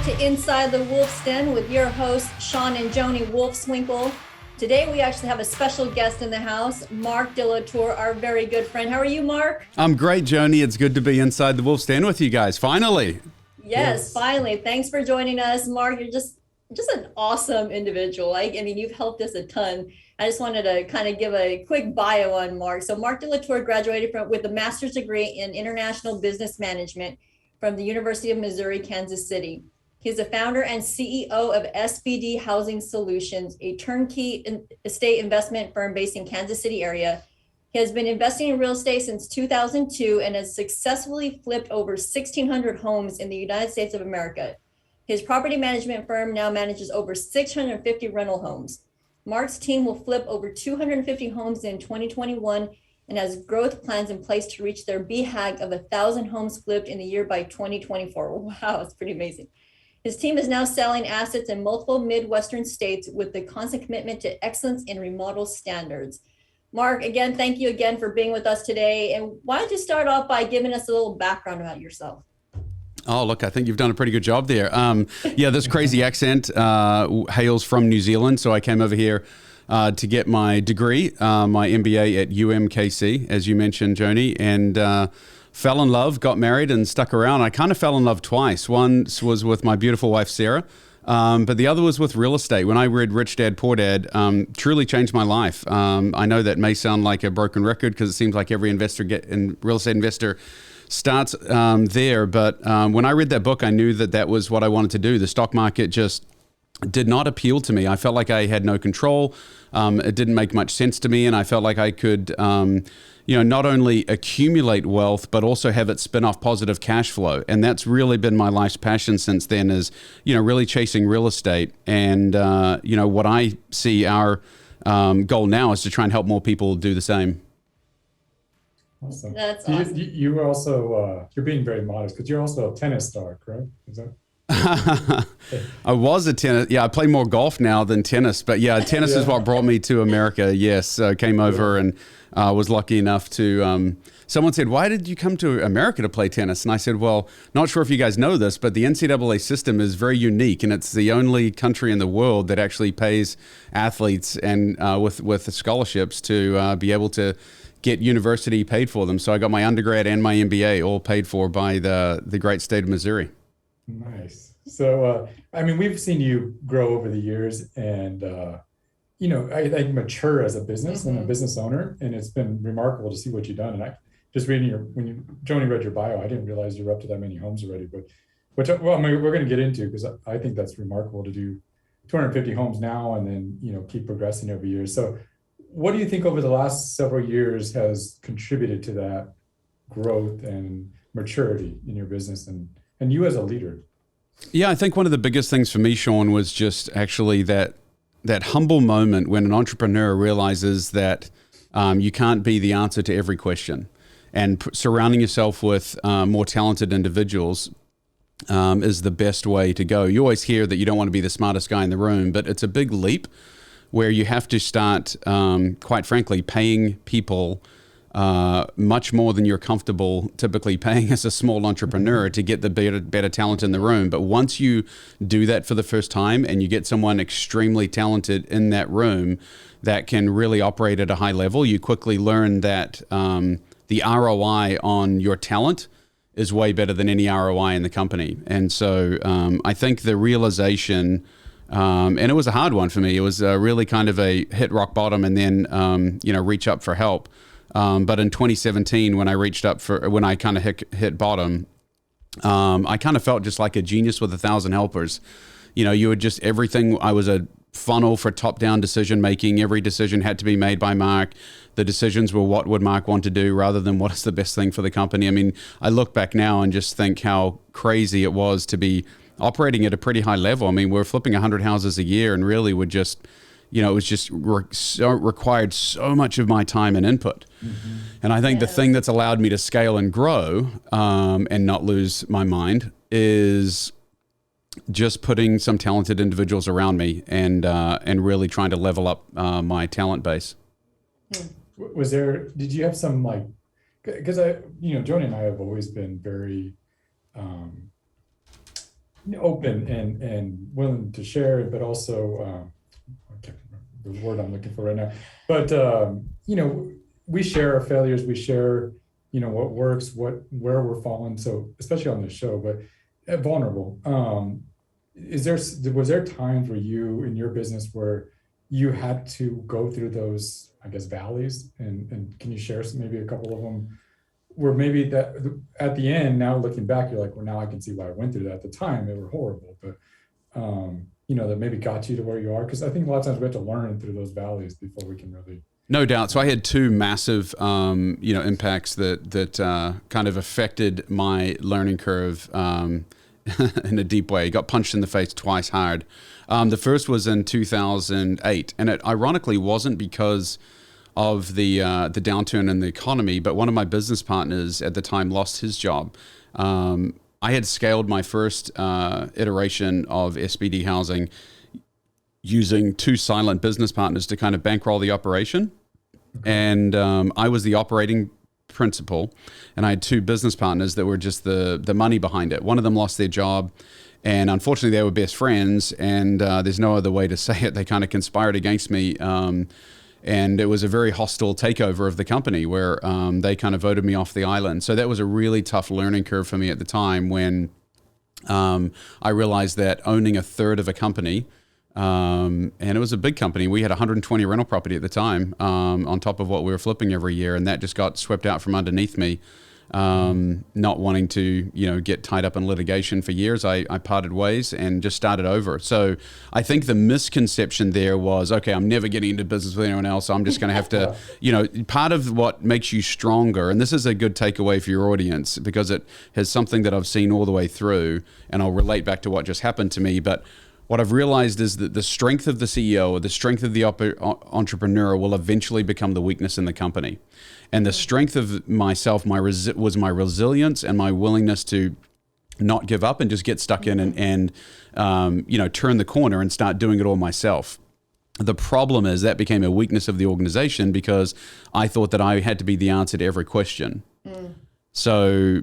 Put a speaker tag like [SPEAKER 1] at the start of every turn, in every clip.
[SPEAKER 1] back to Inside the Wolf's Den with your hosts, Shaun and Joni Wolfswinkle. Today, we actually have a special guest in the house, Marck de Lautour, our very good friend. How are you, Mark?
[SPEAKER 2] I'm great, Joni. It's good to be Inside the Wolf's Den with you guys, finally.
[SPEAKER 1] Yes, finally. Thanks for joining us, Mark. You're just an awesome individual. I mean, you've helped us a ton. I just wanted to kind of give a quick bio on Mark. So Marck de Lautour graduated with a master's degree in international business management from the University of Missouri, Kansas City. He's the founder and CEO of SBD Housing Solutions, a turnkey estate investment firm based in Kansas City area. He has been investing in real estate since 2002 and has successfully flipped over 1,600 homes in the United States of America. His property management firm now manages over 650 rental homes. Mark's team will flip over 250 homes in 2021 and has growth plans in place to reach their BHAG of 1,000 homes flipped in the year by 2024. Wow, it's pretty amazing. His team is now selling assets in multiple Midwestern states with the constant commitment to excellence in remodel standards. Mark, again, thank you again for being with us today. And why don't you start off by giving us a little background about yourself?
[SPEAKER 2] Oh, look, I think you've done a pretty good job there. This crazy accent hails from New Zealand. So I came over here to get my degree, my MBA at UMKC, as you mentioned, Joni, and fell in love, got married, and stuck around. I kind of fell in love twice. Once was with my beautiful wife, Sarah, but the other was with real estate. When I read Rich Dad, Poor Dad, truly changed my life. I know that may sound like a broken record because it seems like every real estate investor starts there. But when I read that book, I knew that was what I wanted to do. The stock market just did not appeal to me. I felt like I had no control. It didn't make much sense to me. And I felt like I could, not only accumulate wealth, but also have it spin off positive cash flow. And that's really been my life's passion since then is, really chasing real estate. And, what I see our goal now is to try and help more people do the same.
[SPEAKER 3] Awesome.
[SPEAKER 1] That's awesome.
[SPEAKER 3] You were also, you're being very modest because you're also a tennis star, correct? Is that?
[SPEAKER 2] I was a tennis. Yeah, I play more golf now than tennis. But yeah, tennis is what brought me to America. Yes, came over and was lucky enough to. Someone said, "Why did you come to America to play tennis?" And I said, "Well, not sure if you guys know this, but the NCAA system is very unique, and it's the only country in the world that actually pays athletes and with scholarships to be able to get university paid for them. So I got my undergrad and my MBA all paid for by the great state of Missouri."
[SPEAKER 3] Nice. So, we've seen you grow over the years and, I mature as a business and a business owner, and it's been remarkable to see what you've done. And I just reading Joni read your bio, I didn't realize you were up to that many homes already, but we're going to get into because I think that's remarkable to do 250 homes now and then, keep progressing over years. So what do you think over the last several years has contributed to that growth and maturity in your business and you as a leader?
[SPEAKER 2] Yeah, I think one of the biggest things for me, Shaun, was just actually that humble moment when an entrepreneur realizes that you can't be the answer to every question. And surrounding yourself with more talented individuals is the best way to go. You always hear that you don't want to be the smartest guy in the room, but it's a big leap where you have to start, quite frankly, paying people much more than you're comfortable typically paying as a small entrepreneur to get the better talent in the room. But once you do that for the first time and you get someone extremely talented in that room that can really operate at a high level, you quickly learn that the ROI on your talent is way better than any ROI in the company. And so I think the realization, and it was a hard one for me, it was really kind of a hit rock bottom and then, reach up for help. But in 2017, when I kind of hit bottom, I kind of felt just like a genius with 1,000 helpers. You would just everything. I was a funnel for top-down decision making. Every decision had to be made by Mark. The decisions were what would Mark want to do rather than what is the best thing for the company. I mean, I look back now and just think how crazy it was to be operating at a pretty high level. I mean, we're flipping 100 houses a year and really would just it was just required so much of my time and input. Mm-hmm. And I think the thing that's allowed me to scale and grow and not lose my mind is just putting some talented individuals around me and really trying to level up my talent base.
[SPEAKER 3] Did you have some because Joni and I have always been very open and willing to share, but also I can't remember the word I'm looking for right now. But we share our failures, we share what works, where we're falling. So especially on the show, but vulnerable. Was there times where you in your business where you had to go through those, I guess, valleys, and can you share maybe a couple of them where maybe that at the end, now looking back, you're like, well, now I can see why I went through that. At the time they were horrible, but that maybe got you to where you are? Because I think a lot of times we have to learn through those valleys before we can really.
[SPEAKER 2] No doubt. So I had two massive, impacts that kind of affected my learning curve in a deep way. Got punched in the face twice hard. The first was in 2008, and it ironically wasn't because of the downturn in the economy, but one of my business partners at the time lost his job. I had scaled my first iteration of SBD housing using two silent business partners to kind of bankroll the operation. And I was the operating principal, and I had two business partners that were just the money behind it. One of them lost their job, and unfortunately they were best friends, and there's no other way to say it. They kind of conspired against me, and it was a very hostile takeover of the company where they kind of voted me off the island. So that was a really tough learning curve for me at the time when I realized that owning a third of a company, and it was a big company. We had 120 rental property at the time, on top of what we were flipping every year. And that just got swept out from underneath me. Not wanting to, get tied up in litigation for years, I parted ways and just started over. So I think the misconception there was, okay, I'm never getting into business with anyone else. I'm just going to have to, part of what makes you stronger, and this is a good takeaway for your audience because it has something that I've seen all the way through, and I'll relate back to what just happened to me. But what I've realized is that the strength of the CEO or the strength of the entrepreneur will eventually become the weakness in the company. And the strength of myself was my resilience and my willingness to not give up and just get stuck in and turn the corner and start doing it all myself. The problem is that became a weakness of the organization because I thought that I had to be the answer to every question. So,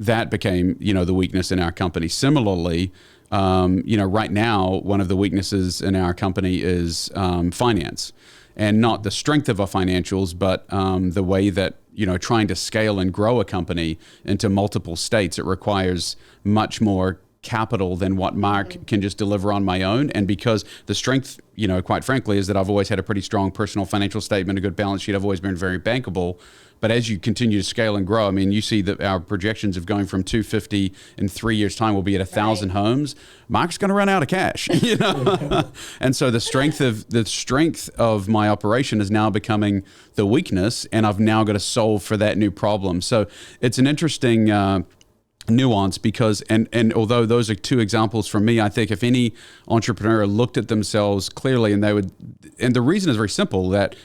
[SPEAKER 2] that became, the weakness in our company. Similarly, right now, one of the weaknesses in our company is finance, and not the strength of our financials, but the way that, trying to scale and grow a company into multiple states, it requires much more capital than what Marck can just deliver on my own. And because the strength, quite frankly, is that I've always had a pretty strong personal financial statement, a good balance sheet. I've always been very bankable. But as you continue to scale and grow, I mean, you see that our projections of going from 250 in 3 years' time will be at 1,000 homes. Mark's going to run out of cash, And so the strength of my operation is now becoming the weakness, and I've now got to solve for that new problem. So it's an interesting nuance because, and although those are two examples from me, I think if any entrepreneur looked at themselves clearly and the reason is very simple, that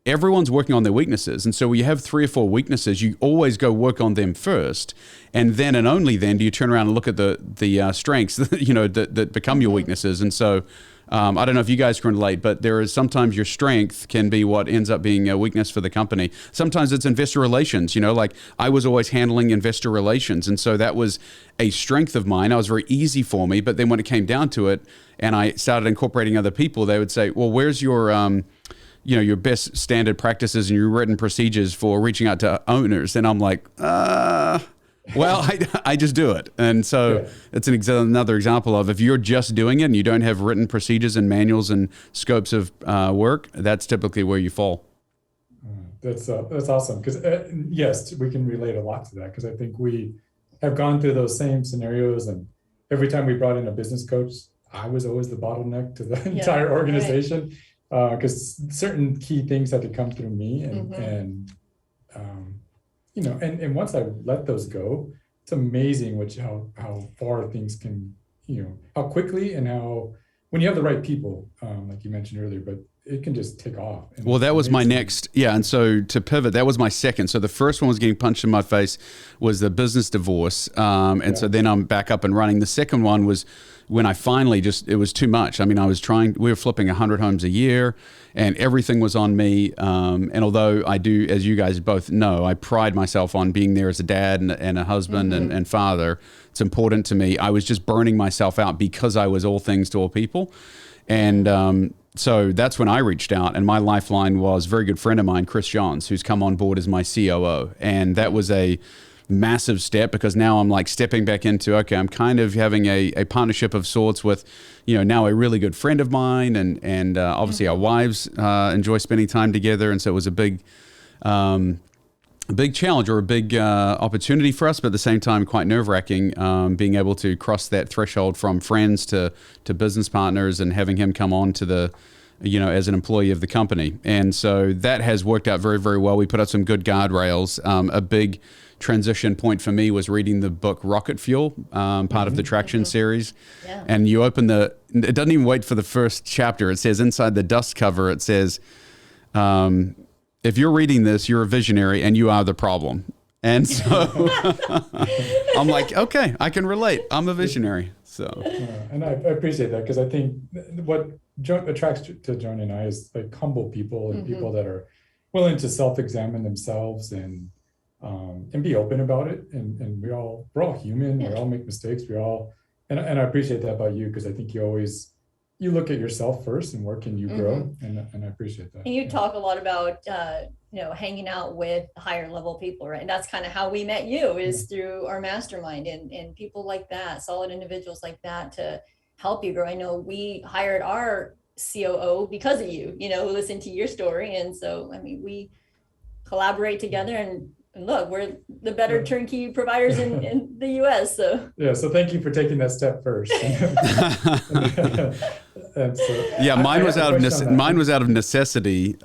[SPEAKER 2] everyone's working on their weaknesses. And so when you have 3 or 4 weaknesses, you always go work on them first. And then and only then do you turn around and look at the strengths, that become your weaknesses. And so I don't know if you guys can relate, but there is sometimes your strength can be what ends up being a weakness for the company. Sometimes it's investor relations, like I was always handling investor relations. And so that was a strength of mine. It was very easy for me. But then when it came down to it and I started incorporating other people, they would say, well, where's your your best standard practices and your written procedures for reaching out to owners? And I'm like, well, I just do it. And so it's another example of if you're just doing it and you don't have written procedures and manuals and scopes of work, that's typically where you fall.
[SPEAKER 3] That's awesome. Because yes, we can relate a lot to that because I think we have gone through those same scenarios. And every time we brought in a business coach, I was always the bottleneck to the entire organization. Because certain key things had to come through me, and once I let those go, it's amazing how far things can, how quickly and how when you have the right people, like you mentioned earlier. But it can just take off. And
[SPEAKER 2] well, that was my
[SPEAKER 3] amazing.
[SPEAKER 2] next, yeah. And so to pivot, that was my second. So the first one was getting punched in my face, was the business divorce. So then I'm back up and running. The second one was when I finally it was too much. I mean, we were flipping 100 homes a year and everything was on me. And although I do, as you guys both know, I pride myself on being there as a dad and a husband and father. It's important to me. I was just burning myself out because I was all things to all people. And so that's when I reached out, and my lifeline was a very good friend of mine, Chris Johns, who's come on board as my COO. And that was a massive step because now I'm like stepping back into, okay, I'm kind of having a partnership of sorts with, now a really good friend of mine, and obviously our wives enjoy spending time together. And so it was a big challenge or a big opportunity for us, but at the same time, quite nerve-wracking, being able to cross that threshold from friends to business partners and having him come on to the, as an employee of the company. And so that has worked out very, very well. We put out some good guardrails. A big transition point for me was reading the book Rocket Fuel, part of the Traction series.
[SPEAKER 1] Yeah.
[SPEAKER 2] And you open it doesn't even wait for the first chapter. It says inside the dust cover, it says, if you're reading this, you're a visionary and you are the problem. And so I'm like, okay, I can relate. I'm a visionary. So,
[SPEAKER 3] and I appreciate that, because I think what attracts to Joni and I is like humble people and people that are willing to self-examine themselves and be open about it. And we're all human. We all make mistakes. And I appreciate that about you, because I think you look at yourself first and where can you grow, and I appreciate that.
[SPEAKER 1] And you talk a lot about hanging out with higher level people, right? And that's kind of how we met you, is through our mastermind and people like that, solid individuals like that to help you grow. I know we hired our COO because of you, who listened to your story. And so, I mean, we collaborate together and look, we're the better turnkey providers in the US. So
[SPEAKER 3] so thank you for taking that step first.
[SPEAKER 2] Mine was out of necessity.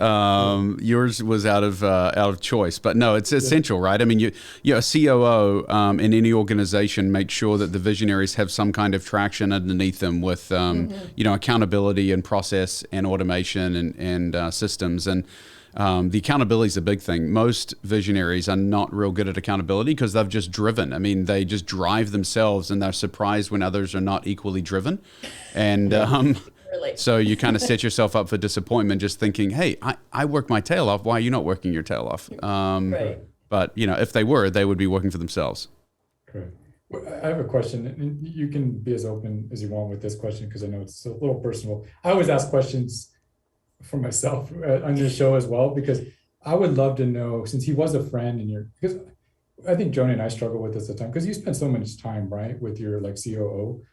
[SPEAKER 2] Yours was out of choice. But no, it's essential, right? I mean, a COO in any organization makes sure that the visionaries have some kind of traction underneath them with accountability and process and automation and systems. And the accountability is a big thing. Most visionaries are not real good at accountability because they've just driven. I mean, they just drive themselves and they're surprised when others are not equally driven. And so you kind of set yourself up for disappointment just thinking, hey, I work my tail off. Why are you not working your tail off?
[SPEAKER 1] Right.
[SPEAKER 2] But, if they were, they would be working for themselves.
[SPEAKER 3] Correct. Well, I have a question, and you can be as open as you want with this question because I know it's a little personal. I always ask questions for myself on your show as well, because I would love to know, since he was a friend because I think Joni and I struggle with this at the time, because you spend so much time, right, with your COO,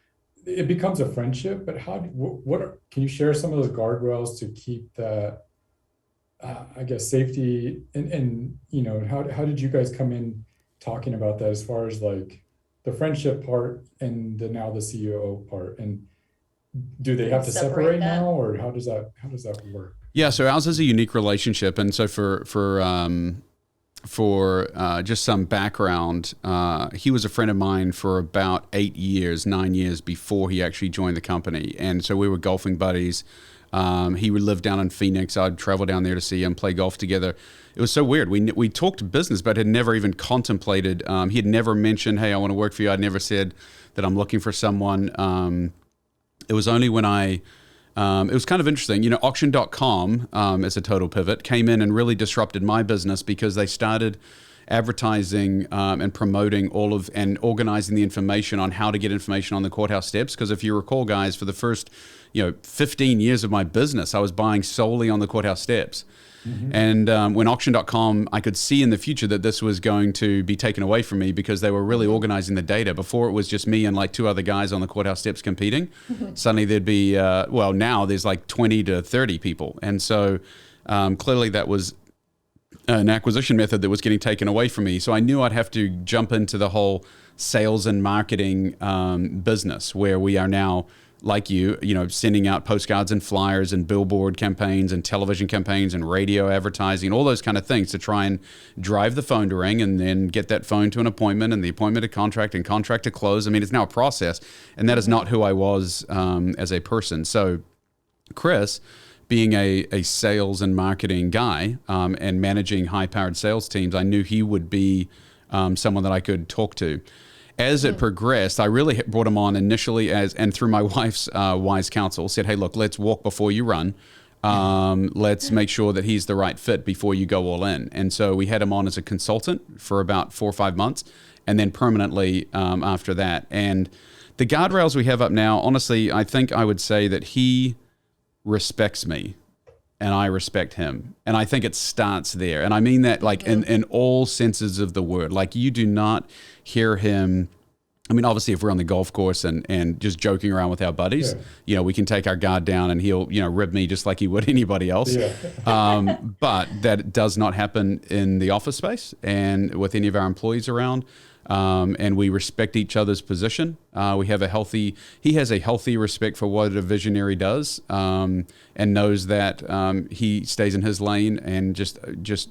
[SPEAKER 3] it becomes a friendship. But can you share some of those guardrails to keep that, safety and how did you guys come in talking about that as far as like the friendship part and now the COO part, and do they have to separate now, or how does that work?
[SPEAKER 2] Yeah, so ours is a unique relationship, and so for just some background, he was a friend of mine for about 9 years before he actually joined the company, and so we were golfing buddies. He would live down in Phoenix. I'd travel down there to see him, play golf together. It was so weird. We talked business, but had never even contemplated. He had never mentioned, "Hey, I want to work for you." I'd never said that I'm looking for someone. It was only when it was kind of interesting. Auction.com, as a total pivot, came in and really disrupted my business because they started advertising and promoting and organizing the information on how to get information on the courthouse steps. Because if you recall, guys, for the first 15 years of my business, I was buying solely on the courthouse steps. And when Auction.com, I could see in the future that this was going to be taken away from me because they were really organizing the data. Before, it was just me and like 2 other guys on the courthouse steps competing. Suddenly there'd be, now there's like 20 to 30 people. And so clearly that was an acquisition method that was getting taken away from me. So I knew I'd have to jump into the whole sales and marketing business, where we are now, like sending out postcards and flyers and billboard campaigns and television campaigns and radio advertising, all those kind of things to try and drive the phone to ring and then get that phone to an appointment and the appointment to contract and contract to close. I mean, it's now a process, and that is not who I was as a person. So Chris being a sales and marketing guy and managing high-powered sales teams, I knew he would be someone that I could talk to. As it progressed, I really brought him on initially and through my wife's wise counsel, said, hey, look, let's walk before you run. Let's make sure that he's the right fit before you go all in. And so we had him on as a consultant for about 4 or 5 months, and then permanently after that. And the Guardrails we have up now, honestly, I think I would say that he respects me and I respect him. And I think it starts there. And I mean that like in all senses of the word. Like you do not hear him. I mean, obviously, if we're on the golf course and just joking around with our buddies, we can take our guard down and he'll, rib me just like he would anybody else. Yeah. But that does not happen in the office space and with any of our employees around. And we respect each other's position. He has a healthy respect for what a visionary does, and knows that he stays in his lane and just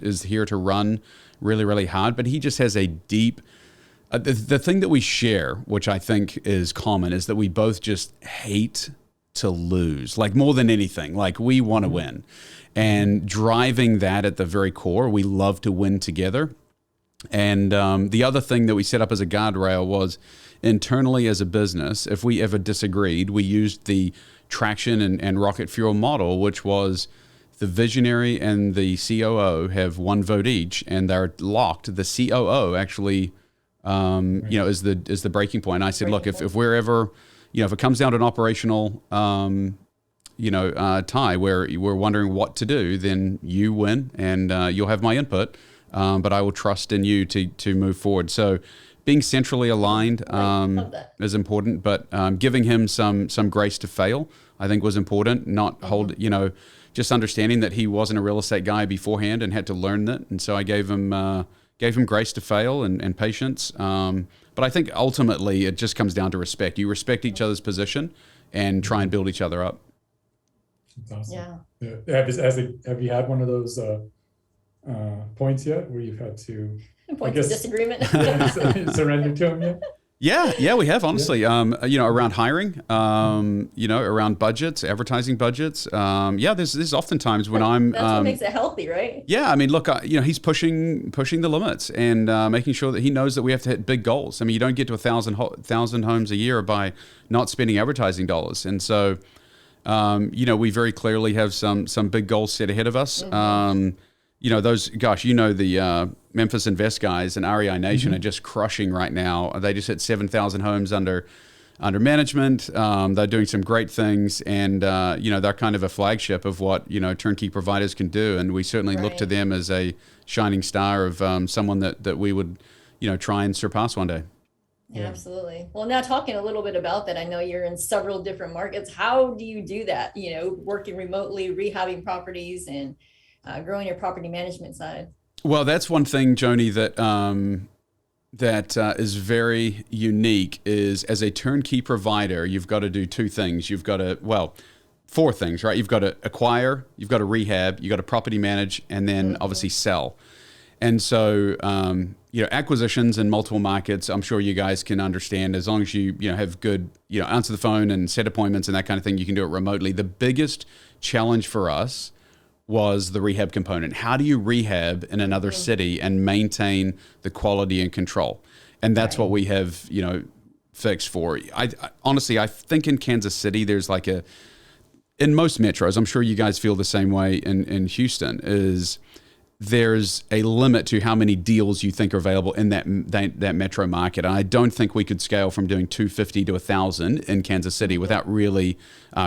[SPEAKER 2] is here to run really, really hard. But he just has a deep, the thing that we share, which I think is common, is that we both just hate to lose, like more than anything. Like we want to win, and driving that at the very core, we love to win together. And the other thing that we set up as a guardrail was internally as a business, if we ever disagreed, we used the traction and rocket fuel model, which was the visionary and the COO have 1 vote each, and they're locked. The COO actually, is the breaking point. And I said, look, if we're ever, if it comes down to an operational, tie where we're wondering what to do, then you win and you'll have my input. But I will trust in you to move forward. So being centrally aligned is important, but giving him some grace to fail, I think was important. Not just understanding that he wasn't a real estate guy beforehand and had to learn that. And so I gave him grace to fail and patience. But I think ultimately it just comes down to respect. You respect each other's position and try and build each other up.
[SPEAKER 3] That's awesome. Yeah. Have you had one of those points yet where you've had to
[SPEAKER 1] points of disagreement
[SPEAKER 3] surrender to him yet?
[SPEAKER 2] Yeah, we have, honestly. Around hiring, around budgets, advertising budgets. There's oftentimes when
[SPEAKER 1] that's what makes it healthy, right?
[SPEAKER 2] Yeah, I mean, look, he's pushing the limits and making sure that he knows that we have to hit big goals. I mean, you don't get to 1,000 homes a year by not spending advertising dollars. And so, we very clearly have some big goals set ahead of us. The Memphis Invest guys and REI Nation are just crushing right now. They just hit 7,000 homes under management. They're doing some great things, and they're kind of a flagship of what turnkey providers can do. And we certainly look to them as a shining star of someone that we would try and surpass one day.
[SPEAKER 1] Yeah, absolutely. Well, now talking a little bit about that, I know you're in several different markets. How do you do that? Working remotely, rehabbing properties, and growing your property management side?
[SPEAKER 2] Well, that's one thing, Joni, that is very unique is as a turnkey provider, you've got to do 2 things. You've got to, 4 things, right? You've got to acquire, you've got to rehab, you've got to property manage, and then obviously sell. And so, acquisitions in multiple markets, I'm sure you guys can understand as long as you have good, answer the phone and set appointments and that kind of thing, you can do it remotely. The biggest challenge for us was the rehab component. How do you rehab in another city and maintain the quality and control? And that's what we have, fixed for. I honestly, I think in Kansas City, there's in most metros, I'm sure you guys feel the same way in Houston, there's a limit to how many deals you think are available in that metro market. And I don't think we could scale from doing 250 to 1,000 in Kansas City without really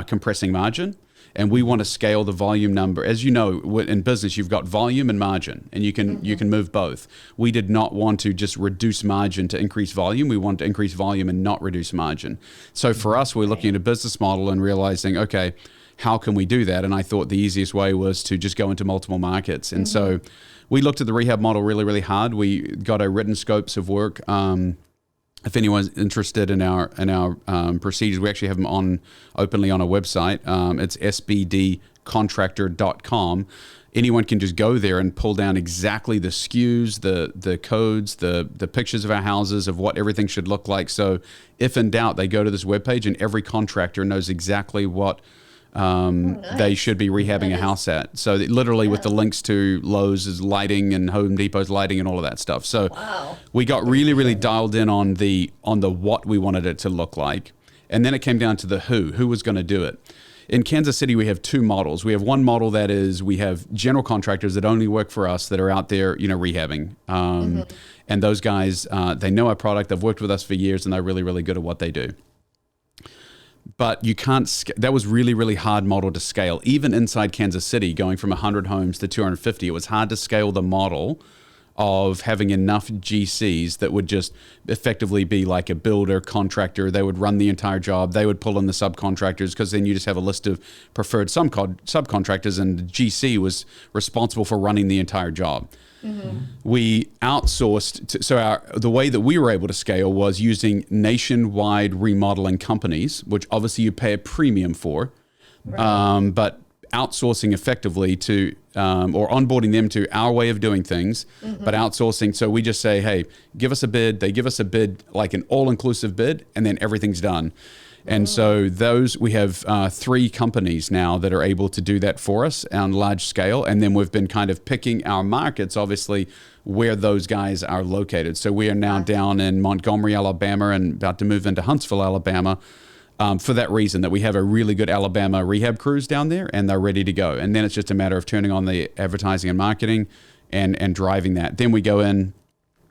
[SPEAKER 2] compressing margin. And we want to scale the volume number. As you know, in business, you've got volume and margin, and you can move both. We did not want to just reduce margin to increase volume. We want to increase volume and not reduce margin. So for us, we're looking at a business model and realizing, okay, how can we do that? And I thought the easiest way was to just go into multiple markets. And so we looked at the rehab model really, really hard. We got our written scopes of work. If anyone's interested in our procedures, we actually have them openly on our website. It's sbdcontractor.com. Anyone can just go there and pull down exactly the SKUs, the codes, the pictures of our houses, of what everything should look like. So if in doubt, they go to this webpage and every contractor knows exactly what they should be rehabbing a house at. So literally with the links to Lowe's lighting and Home Depot's lighting and all of that stuff. So we got really, really dialed in on the what we wanted it to look like. And then it came down to the who was going to do it. In Kansas City, we have two models. We have one model that is, we have general contractors that only work for us that are out there, rehabbing. And those guys, they know our product. They've worked with us for years and they're really, really good at what they do. But you can't, that was really, really hard model to scale. Even inside Kansas City, going from 100 homes to 250, it was hard to scale the model of having enough GCs that would just effectively be like a builder, contractor. They would run the entire job. They would pull in the subcontractors, because then you just have a list of preferred subcontractors, and the GC was responsible for running the entire job. We outsourced. The way that we were able to scale was using nationwide remodeling companies, which obviously you pay a premium for, but outsourcing effectively to, or onboarding them to our way of doing things, but outsourcing. So we just say, hey, give us a bid. They give us a bid, like an all-inclusive bid, and then everything's done. And so we have 3 companies now that are able to do that for us on large scale. And then we've been kind of picking our markets, obviously, where those guys are located. So we are now down in Montgomery, Alabama, and about to move into Huntsville, Alabama, for that reason, that we have a really good Alabama rehab crews down there and they're ready to go. And then it's just a matter of turning on the advertising and marketing and driving that. Then we go in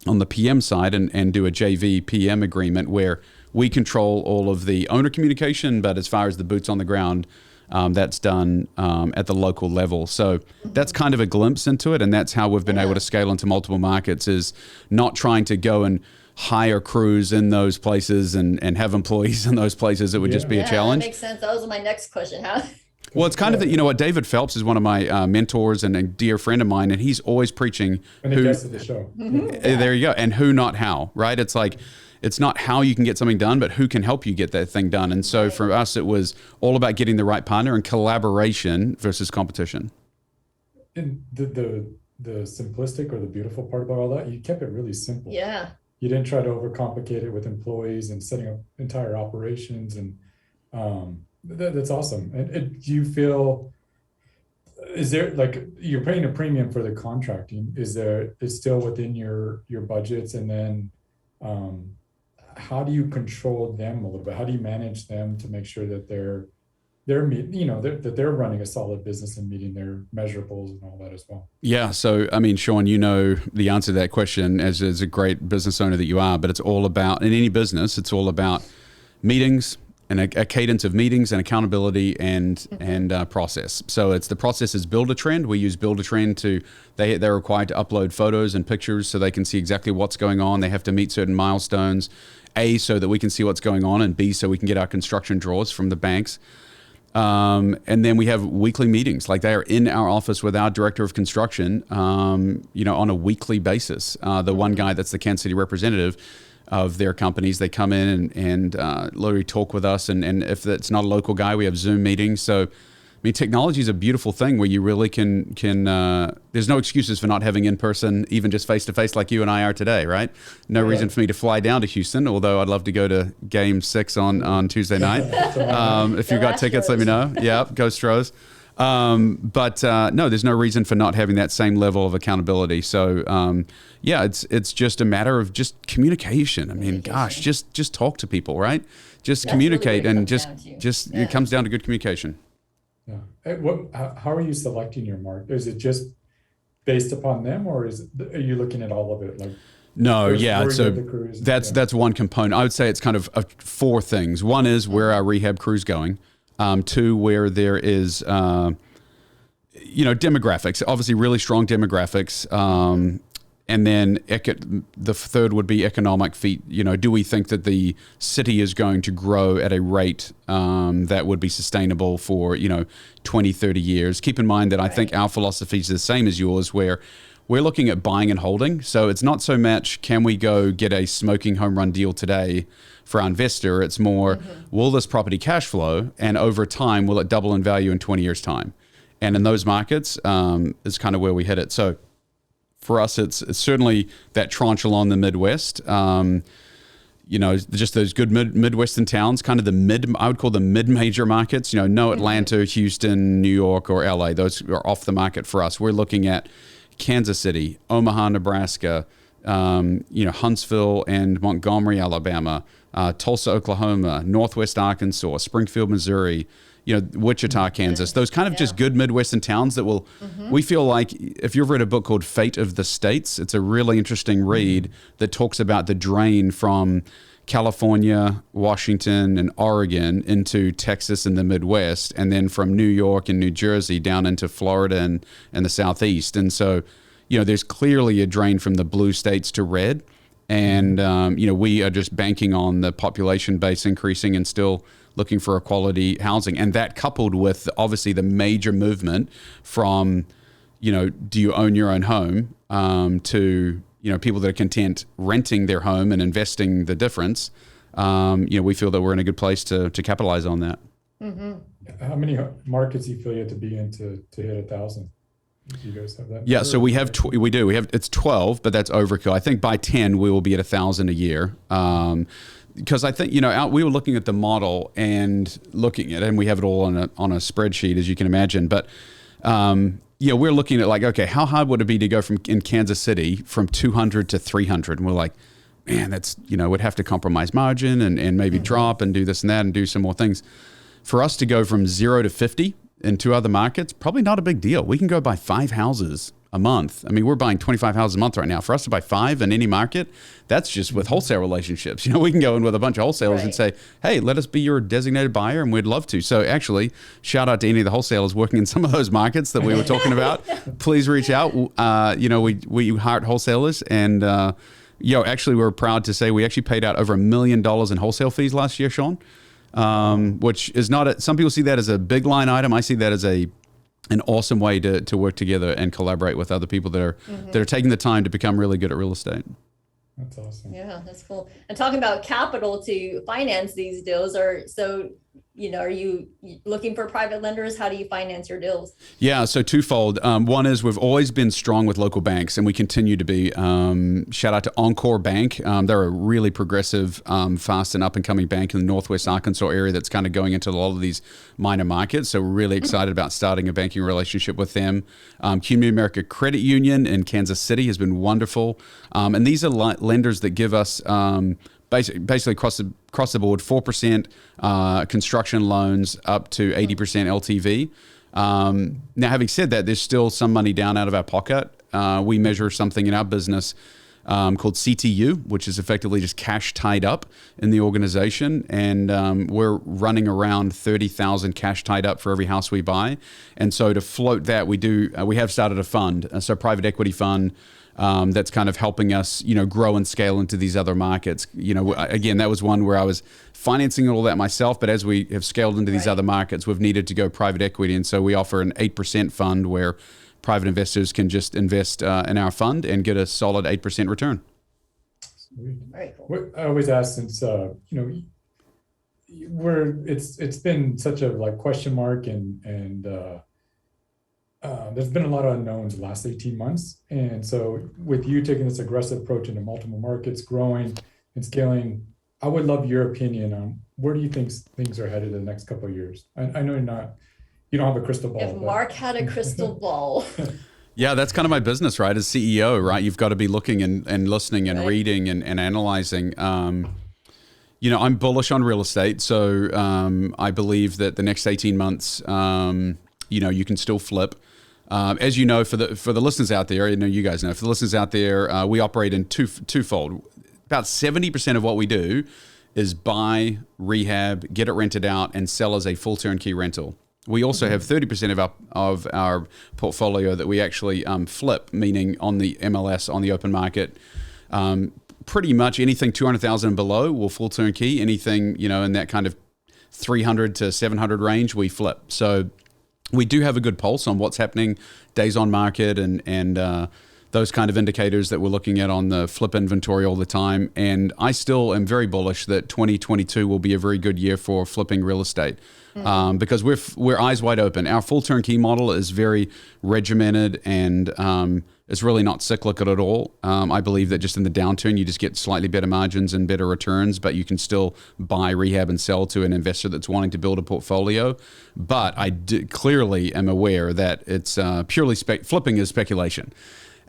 [SPEAKER 2] on the PM side and do a JV PM agreement where we control all of the owner communication, but as far as the boots on the ground, that's done at the local level. So that's kind of a glimpse into it, and that's how we've been able to scale into multiple markets, is not trying to go and hire crews in those places and have employees in those places. It would just be a challenge.
[SPEAKER 1] That makes sense. That was my next question. How?
[SPEAKER 2] Well, it's kind of what David Phelps is one of my mentors and a dear friend of mine, and he's always preaching
[SPEAKER 3] who, guest of the show.
[SPEAKER 2] There you go. And who, not how, right? It's like, it's not how you can get something done, but who can help you get that thing done. And so for us, it was all about getting the right partner and collaboration versus competition.
[SPEAKER 3] And the simplistic or the beautiful part about all that, you kept it really simple.
[SPEAKER 1] Yeah.
[SPEAKER 3] You didn't try to overcomplicate it with employees and setting up entire operations. And that's awesome. And do you feel, is there, like, you're paying a premium for the contracting? Is still within your budgets? And then how do you control them a little bit? How do you manage them to make sure that they're running a solid business and meeting their measurables and all that as well? Yeah.
[SPEAKER 2] So, I mean, Shaun, the answer to that question as a great business owner that you are, but it's all about, in any business, it's all about meetings and a cadence of meetings and accountability and process. So the process is Build a Trend. We use Build a Trend they're required to upload photos and pictures so they can see exactly what's going on. They have to meet certain milestones, A, so that we can see what's going on, and B, so we can get our construction draws from the banks. And then we have weekly meetings, like they are in our office with our director of construction, on a weekly basis. The one guy that's the Kansas City representative of their companies, they come in and literally talk with us. And if it's not a local guy, we have Zoom meetings. So, I mean, technology is a beautiful thing where you really can there's no excuses for not having in person, even just face to face like you and I are today, right? No reason for me to fly down to Houston, although I'd love to go to Game 6 on Tuesday night. If you've got tickets, let me know. Yeah, go Stros. But no, there's no reason for not having that same level of accountability. So it's just a matter of just communication. I mean, gosh, just talk to people, right? Just communicate, and it comes down to good communication.
[SPEAKER 3] Yeah. How are you selecting your market? Is it just based upon them, or are you looking at all of it? Like,
[SPEAKER 2] no, yeah. So that's one component. I would say it's kind of 4 things. One is where our rehab crew's going. 2, where there is, demographics, obviously really strong demographics. And then the third would be economic feat. Do we think that the city is going to grow at a rate that would be sustainable for, 20, 30 years? Keep in mind that I think our philosophy is the same as yours, where we're looking at buying and holding. So it's not so much, can we go get a smoking home run deal today for our investor? It's more, will this property cash flow? And over time, will it double in value in 20 years' time? And in those markets is kind of where we hit it. So for us, it's certainly that tranche along the Midwest. just those good Midwestern towns, kind of I would call them mid-major markets, no Atlanta, Houston, New York, or LA. Those are off the market for us. We're looking at Kansas City, Omaha, Nebraska, Huntsville and Montgomery, Alabama, Tulsa, Oklahoma, Northwest Arkansas, Springfield, Missouri, Wichita, Kansas, those kind of just good Midwestern towns that we feel like, if you've read a book called Fate of the States, it's a really interesting read that talks about the drain from California, Washington, and Oregon into Texas and the Midwest, and then from New York and New Jersey down into Florida and the Southeast. And so, there's clearly a drain from the blue states to red. And, we are just banking on the population base increasing and still looking for a quality housing. And that coupled with obviously the major movement from, do you own your own home, to, people that are content renting their home and investing the difference. We feel that we're in a good place to capitalize on that.
[SPEAKER 3] How many markets do you feel you have to be in to hit 1,000? Do you guys have that?
[SPEAKER 2] Yeah, so we have it's 12, but that's overkill. I think by 10 we will be at 1,000 a year. Because I think, we were looking at the model and looking at it, and we have it all on a spreadsheet, as you can imagine. But, we're looking at like, okay, how hard would it be to go in Kansas City from 200 to 300? And we're like, man, that's, we'd have to compromise margin and maybe drop and do this and that and do some more things. For us to go from 0 to 50 in 2 other markets, probably not a big deal. We can go buy 5 houses a month. I mean, we're buying 25 houses a month right now. For us to buy 5 in any market, that's just with wholesale relationships. We can go in with a bunch of wholesalers and say, hey, let us be your designated buyer, and we'd love to. So actually, shout out to any of the wholesalers working in some of those markets that we were talking about. Please reach out. We heart wholesalers, and actually, we're proud to say we actually paid out over $1 million in wholesale fees last year, Shaun, which is not some people see that as a big line item. I see that as an awesome way to work together and collaborate with other people that are taking the time to become really good at real estate.
[SPEAKER 3] That's awesome.
[SPEAKER 1] Yeah, that's cool. And talking about capital to finance these deals, are you looking for private lenders? How do you finance your deals?
[SPEAKER 2] Yeah, so twofold. One is we've always been strong with local banks, and we continue to be. Shout out to Encore Bank. They're a really progressive, fast and up and coming bank in the Northwest Arkansas area that's kind of going into a lot of these minor markets. So we're really excited about starting a banking relationship with them. Community America Credit Union in Kansas City has been wonderful. And these are lenders that give us basically across the board 4% construction loans up to 80% LTV. Now, having said that, there's still some money down out of our pocket. We measure something in our business called CTU, which is effectively just cash tied up in the organization. And we're running around 30,000 cash tied up for every house we buy. And so to float that, we have started a fund, so a private equity fund, that's kind of helping us, grow and scale into these other markets. Again, that was one where I was financing all that myself, but as we have scaled into these other markets, we've needed to go private equity. And so we offer an 8% fund where private investors can just invest in our fund and get a solid 8% return.
[SPEAKER 3] Sweet.
[SPEAKER 1] Very cool.
[SPEAKER 3] I always ask, since it's been such a question mark, and there's been a lot of unknowns the last 18 months. And so with you taking this aggressive approach into multiple markets, growing and scaling, I would love your opinion on where do you think things are headed in the next couple of years? I know you don't have a crystal ball.
[SPEAKER 1] If Mark had a crystal ball.
[SPEAKER 2] Yeah, that's kind of my business, right? As CEO, right? You've got to be looking and listening and reading and analyzing. I'm bullish on real estate. So I believe that the next 18 months, you can still flip. As you know, for the listeners out there, you guys know, for the listeners out there, we operate in twofold. About 70% of what we do is buy, rehab, get it rented out, and sell as a full turnkey rental. We also have 30% of our portfolio that we actually flip, meaning on the MLS, on the open market. Pretty much anything 200,000 and below will full turnkey. Anything in that kind of 300 to 700 range, we flip. So we do have a good pulse on what's happening, days on market, and those kind of indicators that we're looking at on the flip inventory all the time. And I still am very bullish that 2022 will be a very good year for flipping real estate, because we're eyes wide open. Our full turnkey model is very regimented, and It's really not cyclical at all. I believe that just in the downturn, you just get slightly better margins and better returns, but you can still buy, rehab, and sell to an investor that's wanting to build a portfolio. But I clearly am aware that it's purely flipping is speculation.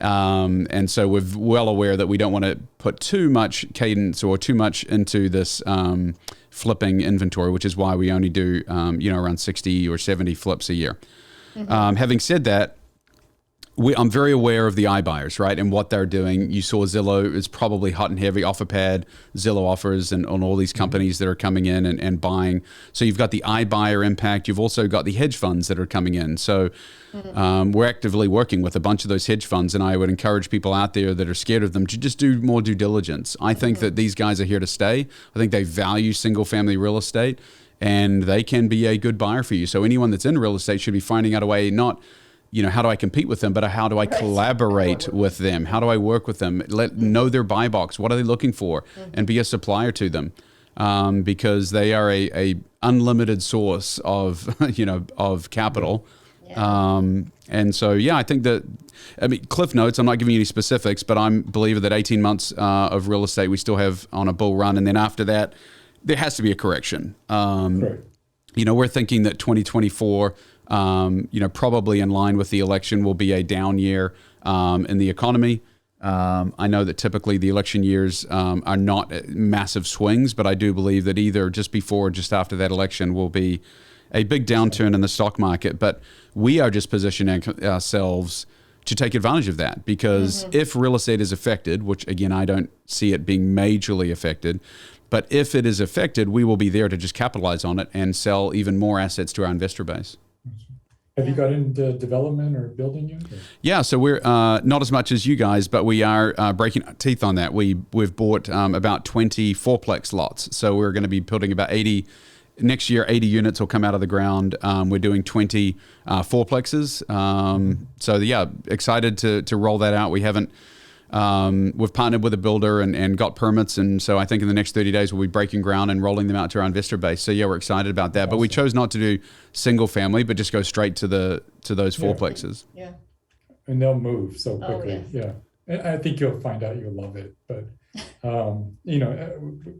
[SPEAKER 2] And so we're well aware that we don't want to put too much cadence or too much into this flipping inventory, which is why we only do around 60 or 70 flips a year. Having said that, I'm very aware of the iBuyers, right, and what they're doing. You saw Zillow is probably hot and heavy, OfferPad, Zillow offers, and on all these companies that are coming in and buying. So you've got the iBuyer impact. You've also got the hedge funds that are coming in. So we're actively working with a bunch of those hedge funds, and I would encourage people out there that are scared of them to just do more due diligence. I think that these guys are here to stay. I think they value single-family real estate, and they can be a good buyer for you. So anyone that's in real estate should be finding out a way, not how do I compete with them, but how do I collaborate with them? How do I work with them? Know their buy box. What are they looking for? And be a supplier to them, because they are a unlimited source of of capital. And so, I think that, Cliff Notes, I'm not giving you any specifics, but I'm a believer that 18 months of real estate we still have on a bull run. And then after that, there has to be a correction. We're thinking that 2024, probably in line with the election, will be a down year in the economy. I know that typically the election years are not massive swings, but I do believe that either just before or just after that election will be a big downturn in the stock market. But we are just positioning ourselves to take advantage of that, because if real estate is affected, which again, I don't see it being majorly affected, but if it is affected, we will be there to just capitalize on it and sell even more assets to our investor base.
[SPEAKER 3] Have you got into development or building yet? Or?
[SPEAKER 2] Yeah, so we're not as much as you guys, but we are breaking our teeth on that. We've bought about 20 fourplex lots. So we're going to be putting about 80, next year 80 units will come out of the ground. We're doing 20 fourplexes. Excited to roll that out. We haven't, we've partnered with a builder and got permits. And so I think in the next 30 days, we'll be breaking ground and rolling them out to our investor base. So we're excited about that. Awesome. But we chose not to do single family, but just go straight to those fourplexes.
[SPEAKER 1] Yeah.
[SPEAKER 3] And they'll move so quickly. Yeah. And I think you'll find out you'll love it. But,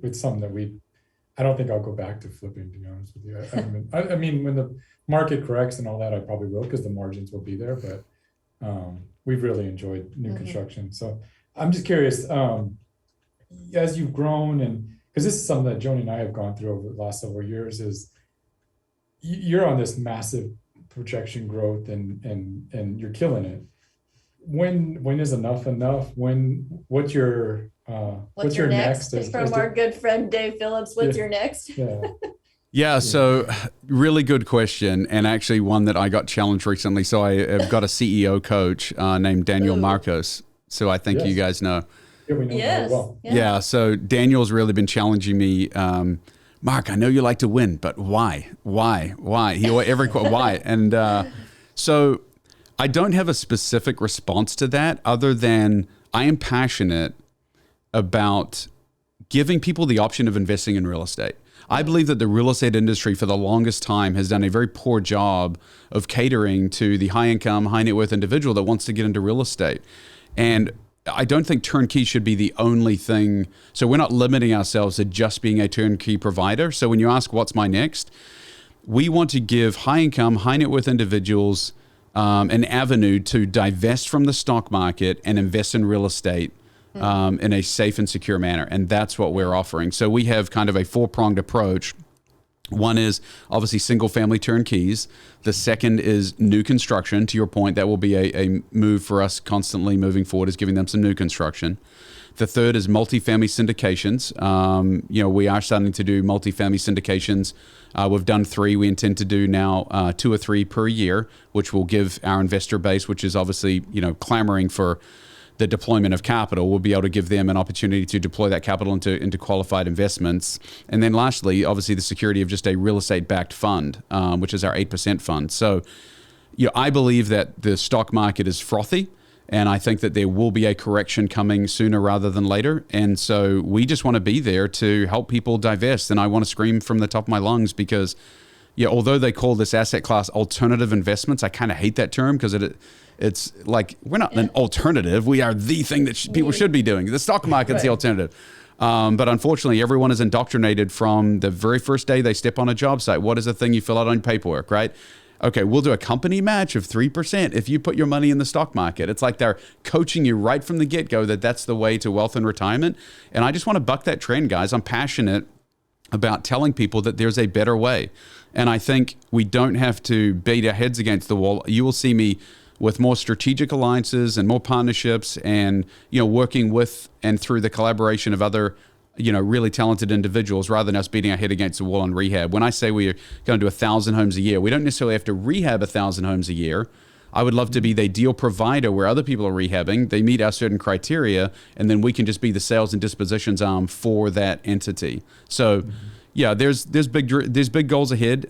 [SPEAKER 3] it's something that I don't think I'll go back to flipping, to be honest with you. I mean, when the market corrects and all that, I probably will, because the margins will be there. But we've really enjoyed new construction. So I'm just curious, as you've grown, and because this is something that Joni and I have gone through over the last several years, is you're on this massive projection growth and you're killing it. When is enough? What's your next?
[SPEAKER 1] It's from our good friend Dave Phillips. What's your next?
[SPEAKER 2] Yeah, so really good question, and actually one that I got challenged recently. So I have got a CEO coach named Daniel Marcos. So I think you guys know.
[SPEAKER 3] Yeah, we know very well.
[SPEAKER 2] Yeah, so Daniel's really been challenging me. Mark, I know you like to win, but why? Why? Why? And so I don't have a specific response to that, other than I am passionate about giving people the option of investing in real estate. I believe that the real estate industry for the longest time has done a very poor job of catering to the high income, high net worth individual that wants to get into real estate. And I don't think turnkey should be the only thing. So we're not limiting ourselves to just being a turnkey provider. So when you ask what's my next, we want to give high income, high net worth individuals an avenue to divest from the stock market and invest in real estate in a safe and secure manner. And that's what we're offering. So we have kind of a four-pronged approach. One is obviously single family turnkeys. The second is new construction. To your point, that will be a move for us constantly moving forward, is giving them some new construction. The third is multifamily syndications. We are starting to do multifamily syndications. We've done 3. We intend to do now 2 or 3 per year, which will give our investor base, which is obviously, clamoring for the deployment of capital, we'll be able to give them an opportunity to deploy that capital into qualified investments. And then lastly, obviously the security of just a real estate backed fund, which is our 8% fund. So, I believe that the stock market is frothy, and I think that there will be a correction coming sooner rather than later. And so we just want to be there to help people divest. And I want to scream from the top of my lungs, because although they call this asset class alternative investments, I kind of hate that term, because It's like, we're not an alternative. We are the thing that people should be doing. The stock market's the alternative. But unfortunately, everyone is indoctrinated from the very first day they step on a job site. What is the thing you fill out on paperwork, right? Okay, we'll do a company match of 3% if you put your money in the stock market. It's like they're coaching you right from the get-go that that's the way to wealth and retirement. And I just want to buck that trend, guys. I'm passionate about telling people that there's a better way. And I think we don't have to beat our heads against the wall. You will see me with more strategic alliances and more partnerships and, working with and through the collaboration of other, really talented individuals rather than us beating our head against the wall on rehab. When I say we're going to do 1,000 homes a year, we don't necessarily have to rehab 1,000 homes a year. I would love to be the ideal provider where other people are rehabbing. They meet our certain criteria, and then we can just be the sales and dispositions arm for that entity. So, yeah, there's big goals ahead.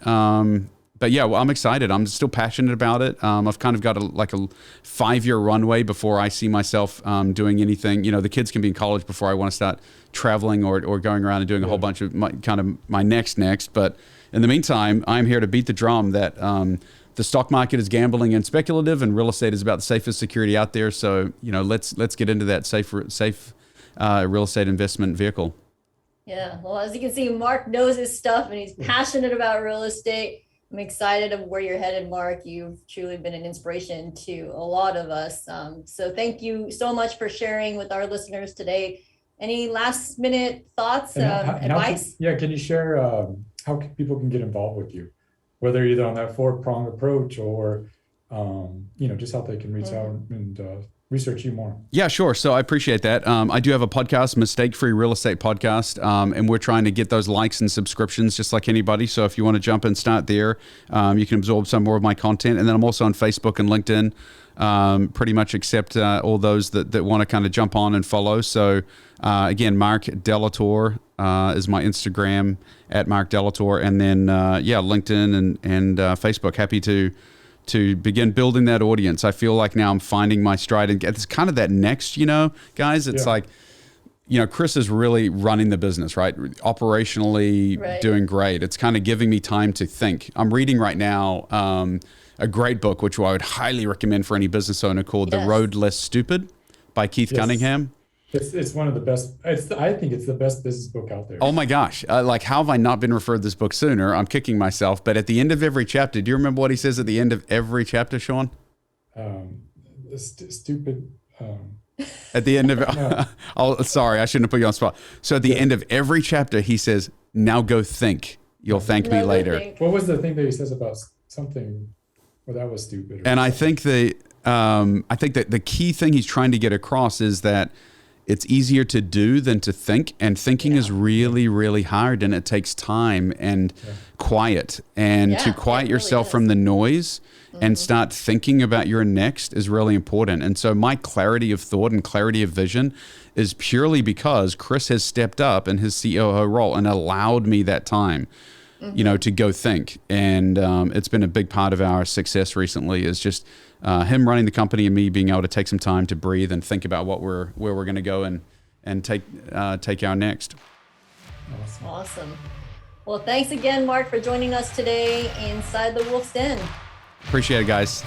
[SPEAKER 2] But yeah, well, I'm excited. I'm still passionate about it. I've kind of got a 5-year runway before I see myself doing anything. The kids can be in college before I want to start traveling or going around and doing a whole bunch of my next. But in the meantime, I'm here to beat the drum that the stock market is gambling and speculative, and real estate is about the safest security out there. So let's get into that safe real estate investment vehicle.
[SPEAKER 1] Yeah, well, as you can see, Mark knows his stuff and he's passionate about real estate. I'm excited of where you're headed, Mark. You've truly been an inspiration to a lot of us. So thank you so much for sharing with our listeners today. Any last minute thoughts, advice?
[SPEAKER 3] Can you share how people can get involved with you? Whether either on that 4-prong approach or, just how they can reach out and research you more.
[SPEAKER 2] Yeah, sure. So I appreciate that. I do have a podcast, Mistake Free Real Estate Podcast, and we're trying to get those likes and subscriptions just like anybody. So if you want to jump and start there, you can absorb some more of my content. And then I'm also on Facebook and LinkedIn, pretty much accept all those that want to kind of jump on and follow. So again, Marck de Lautour is my Instagram, at Marck de Lautour. And then, LinkedIn and Facebook. Happy to begin building that audience. I feel like now I'm finding my stride, and it's kind of that next, guys, it's like, Chris is really running the business, right? Operationally doing great. It's kind of giving me time to think. I'm reading right now a great book, which I would highly recommend for any business owner, called The Road Less Stupid by Keith Cunningham.
[SPEAKER 3] It's one of the best. I think it's the best business book out there.
[SPEAKER 2] Oh my gosh. How have I not been referred this book sooner? I'm kicking myself. But at the end of every chapter, do you remember what he says at the end of every chapter, Shaun?
[SPEAKER 3] Stupid.
[SPEAKER 2] At the end of, sorry, I shouldn't have put you on the spot. So at the end of every chapter, he says, now go think. You'll thank me later.
[SPEAKER 3] What was the thing that he says about something? Well, that was stupid.
[SPEAKER 2] And I think that the key thing he's trying to get across is that it's easier to do than to think, and thinking is really, really hard, and it takes time and quiet. And to quiet yourself from the noise and start thinking about your next is really important. And so my clarity of thought and clarity of vision is purely because Chris has stepped up in his COO role and allowed me that time, to go think. And it's been a big part of our success recently, is just him running the company and me being able to take some time to breathe and think about where we're going to go and take our next.
[SPEAKER 1] Awesome. Well, thanks again, Mark, for joining us today inside the Wolf's Den.
[SPEAKER 2] Appreciate it, guys.